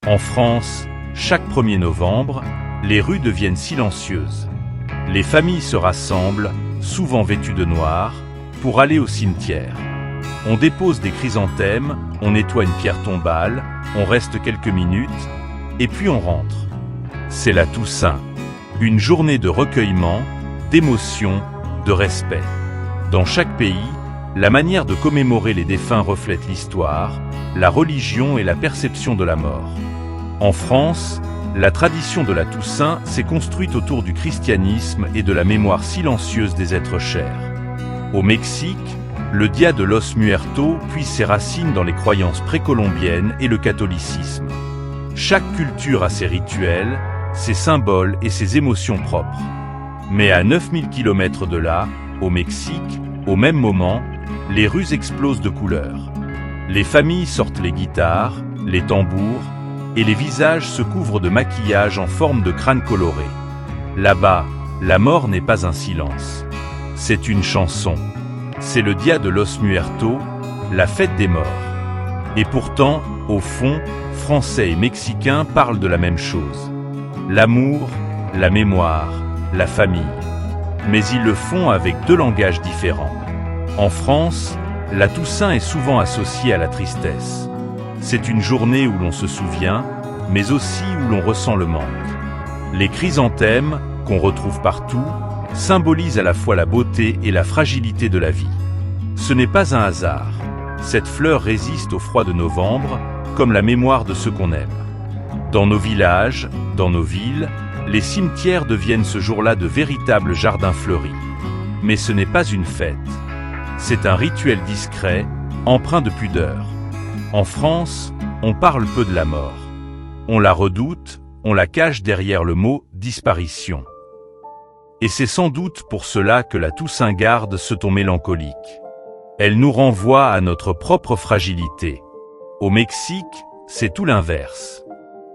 En France, chaque 1er novembre, les rues deviennent silencieuses. Les familles se rassemblent, souvent vêtues de noir, pour aller au cimetière. On dépose des chrysanthèmes, on nettoie une pierre tombale, on reste quelques minutes, et puis on rentre. C'est la Toussaint. Une journée de recueillement, d'émotion, de respect. Dans chaque pays, la manière de commémorer les défunts reflète l'histoire, la religion et la perception de la mort. En France, la tradition de la Toussaint s'est construite autour du christianisme et de la mémoire silencieuse des êtres chers. Au Mexique, le Dia de los Muertos puise ses racines dans les croyances précolombiennes et le catholicisme. Chaque culture a ses rituels, ses symboles et ses émotions propres. Mais à 9000 km de là, au Mexique, au même moment, les rues explosent de couleurs. Les familles sortent les guitares, les tambours, et les visages se couvrent de maquillage en forme de crâne coloré. Là-bas, la mort n'est pas un silence. C'est une chanson. C'est le Dia de los Muertos, la fête des morts. Et pourtant, au fond, Français et Mexicains parlent de la même chose. L'amour, la mémoire, la famille. Mais ils le font avec 2 langages différents. En France, la Toussaint est souvent associée à la tristesse. C'est une journée où l'on se souvient, mais aussi où l'on ressent le manque. Les chrysanthèmes, qu'on retrouve partout, symbolisent à la fois la beauté et la fragilité de la vie. Ce n'est pas un hasard. Cette fleur résiste au froid de novembre, comme la mémoire de ceux qu'on aime. Dans nos villages, dans nos villes, les cimetières deviennent ce jour-là de véritables jardins fleuris. Mais ce n'est pas une fête. C'est un rituel discret, empreint de pudeur. En France, on parle peu de la mort. On la redoute, on la cache derrière le mot « disparition ». Et c'est sans doute pour cela que la Toussaint garde ce ton mélancolique. Elle nous renvoie à notre propre fragilité. Au Mexique, c'est tout l'inverse.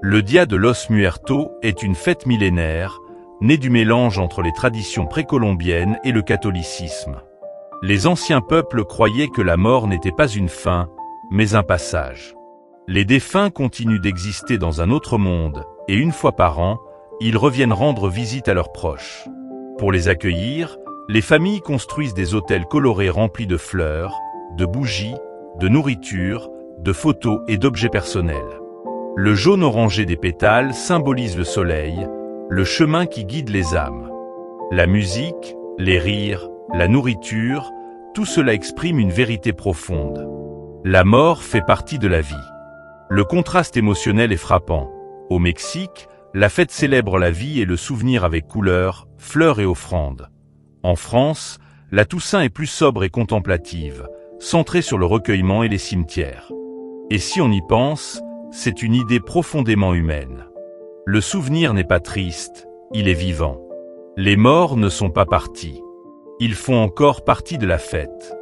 Le Dia de los Muertos est une fête millénaire, née du mélange entre les traditions précolombiennes et le catholicisme. Les anciens peuples croyaient que la mort n'était pas une fin, mais un passage. Les défunts continuent d'exister dans un autre monde, et une fois par an, ils reviennent rendre visite à leurs proches. Pour les accueillir, les familles construisent des autels colorés remplis de fleurs, de bougies, de nourriture, de photos et d'objets personnels. Le jaune orangé des pétales symbolise le soleil, le chemin qui guide les âmes. La musique, les rires, la nourriture, tout cela exprime une vérité profonde. La mort fait partie de la vie. Le contraste émotionnel est frappant. Au Mexique, la fête célèbre la vie et le souvenir avec couleurs, fleurs et offrandes. En France, la Toussaint est plus sobre et contemplative, centrée sur le recueillement et les cimetières. Et si on y pense, c'est une idée profondément humaine. Le souvenir n'est pas triste, il est vivant. Les morts ne sont pas partis. Ils font encore partie de la fête.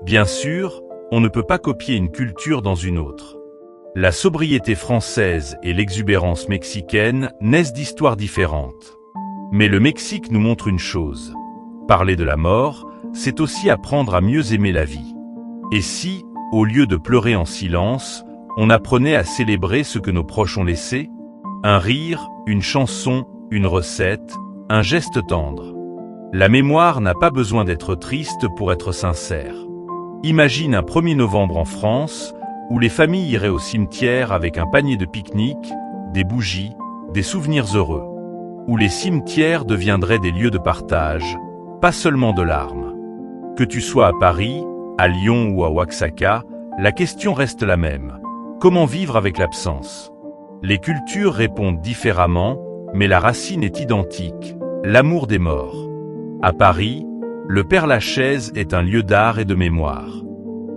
Bien sûr, on ne peut pas copier une culture dans une autre. La sobriété française et l'exubérance mexicaine naissent d'histoires différentes. Mais le Mexique nous montre une chose. Parler de la mort, c'est aussi apprendre à mieux aimer la vie. Et si, au lieu de pleurer en silence, on apprenait à célébrer ce que nos proches ont laissé? Un rire, une chanson, une recette, un geste tendre. La mémoire n'a pas besoin d'être triste pour être sincère. Imagine un 1er novembre en France, où les familles iraient au cimetière avec un panier de pique-nique, des bougies, des souvenirs heureux. Où les cimetières deviendraient des lieux de partage, pas seulement de larmes. Que tu sois à Paris, à Lyon ou à Oaxaca, la question reste la même. Comment vivre avec l'absence? Les cultures répondent différemment, mais la racine est identique, l'amour des morts. À Paris, le Père-Lachaise est un lieu d'art et de mémoire.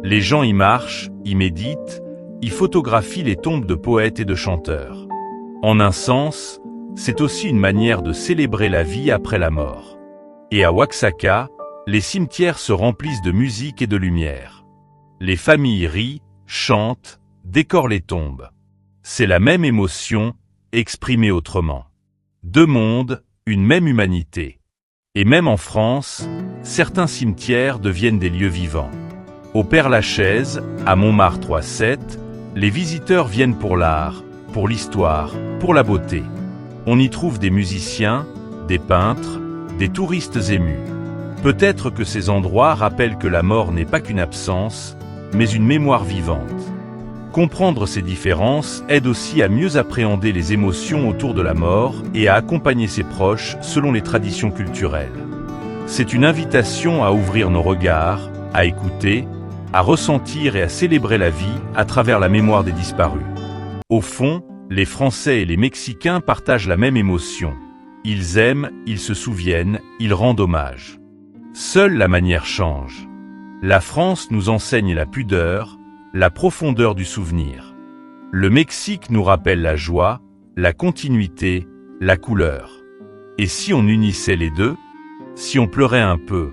Les gens y marchent, y méditent, y photographient les tombes de poètes et de chanteurs. En un sens, c'est aussi une manière de célébrer la vie après la mort. Et à Oaxaca, les cimetières se remplissent de musique et de lumière. Les familles rient, chantent, décorent les tombes. C'est la même émotion, exprimée autrement. 2 mondes, une même humanité. Et même en France, certains cimetières deviennent des lieux vivants. Au Père-Lachaise, à Montmartre ou à Sète, les visiteurs viennent pour l'art, pour l'histoire, pour la beauté. On y trouve des musiciens, des peintres, des touristes émus. Peut-être que ces endroits rappellent que la mort n'est pas qu'une absence, mais une mémoire vivante. Comprendre ces différences aide aussi à mieux appréhender les émotions autour de la mort et à accompagner ses proches selon les traditions culturelles. C'est une invitation à ouvrir nos regards, à écouter, à ressentir et à célébrer la vie à travers la mémoire des disparus. Au fond, les Français et les Mexicains partagent la même émotion. Ils aiment, ils se souviennent, ils rendent hommage. Seule la manière change. La France nous enseigne la pudeur, la profondeur du souvenir. Le Mexique nous rappelle la joie, la continuité, la couleur. Et si on unissait les deux, si on pleurait un peu,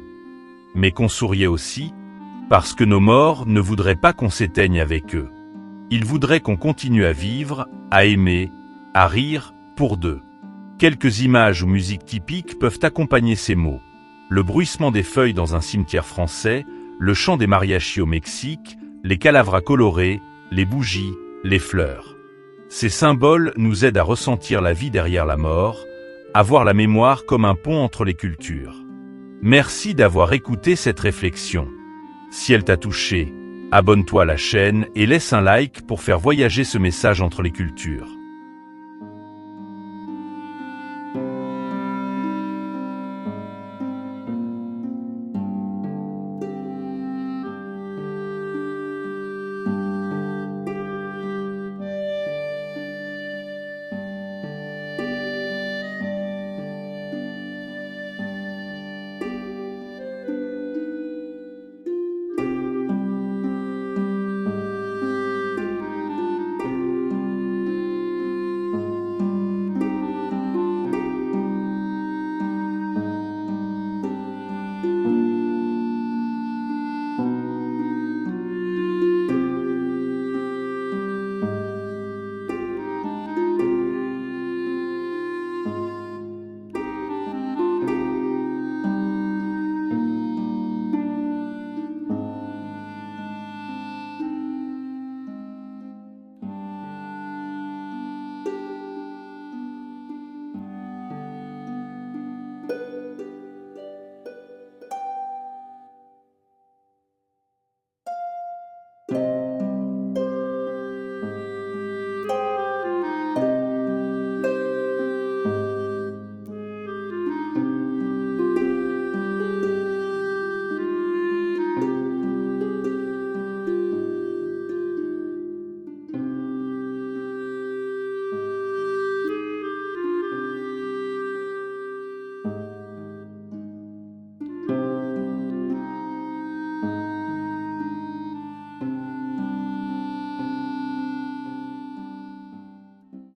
mais qu'on souriait aussi, parce que nos morts ne voudraient pas qu'on s'éteigne avec eux. Ils voudraient qu'on continue à vivre, à aimer, à rire, pour d'eux. Quelques images ou musiques typiques peuvent accompagner ces mots. Le bruissement des feuilles dans un cimetière français, le chant des mariachis au Mexique, les calavras colorés, les bougies, les fleurs. Ces symboles nous aident à ressentir la vie derrière la mort, à voir la mémoire comme un pont entre les cultures. Merci d'avoir écouté cette réflexion. Si elle t'a touché, abonne-toi à la chaîne et laisse un like pour faire voyager ce message entre les cultures.